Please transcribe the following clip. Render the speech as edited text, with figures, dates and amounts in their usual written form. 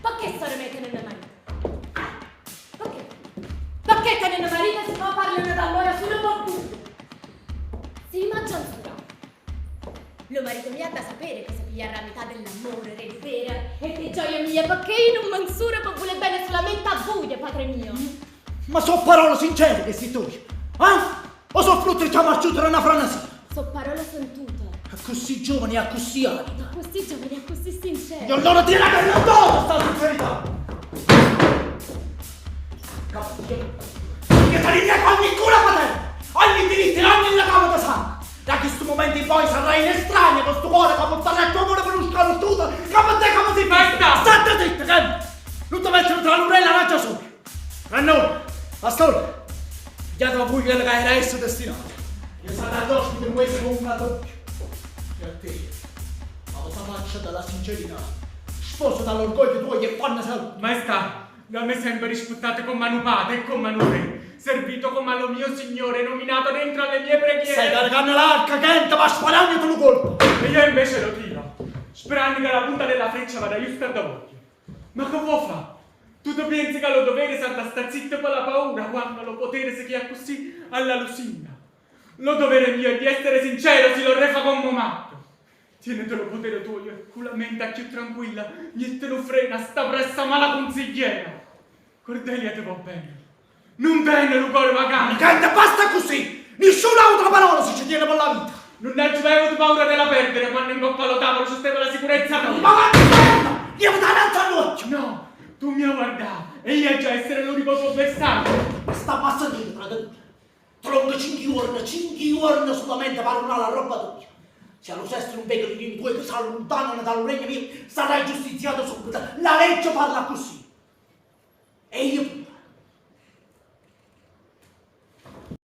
Perché sono me che non è marito? Perché? Perché che non è marito si fa parlare d'amore sulle bambù? Si mangia un sura. Lo marito mi ha da sapere che sapia la metà dell'amore vera e di gioia mia, perché io non mansura per voler bene solamente a voi, padre mio. Ma so parole sincere che si tu, o so frutto che marciuto una franasina? So parole sentute. A così giovani e a così arida. A così giovani e così sinceri. E allora dirà che non do sta sincerità. Che te li dico ogni cura paterna, ogni diritto e ogni legame da sangue. Da questo momento in poi sarai in estraneo con sto cuore che porterà il tuo amore per lo sconosciuto, che per te come si Basta! State zitta, che non ti mettono tra l'urella e la ragia sola. A noi, pastor, diate a voi quello che era esso destinato. Io sarò addosso di questo con una doppia. E a te, alla faccia della sincerità, sposo dall'orgoglio tuo e fanno salute. Maestà, da me sempre rispettato con mano padre e con mano re, servito come allo mio Signore, nominato dentro alle mie preghiere. Stai caricando l'arca, che ma sparando te lo colpo. E io invece lo tiro, sperando che la punta della freccia vada giusto a d'occhio. Ma che vuoi fare? Tu pensi che lo dovere sarà sta zitto per la paura quando lo potere si chiama così alla lusinga? Lo dovere mio è di essere sincero, si lo refa come matto. Tienete lo potere tuo e con la mente più tranquilla, niente lo frena, sta pressa mala consigliera. Cordelia te va bene. Non bene lo cuore vagante. Canta, basta così! Nessun'altra parola si ci tiene per la vita! Non avevo avuto paura della perdere quando in coppa allo tavolo c'è stata la sicurezza mia. Ma va merda! Io mi dai l'altro all'occhio! No, tu mi hai guardato e io già essere l'unico tuo bersaglio. Sta passando fratello! Tronco 5 giorni solamente per una la roba tua! Se allo stesso un becco di due che si allontanano dal regno mio, sarai giustiziato subito! La legge parla così!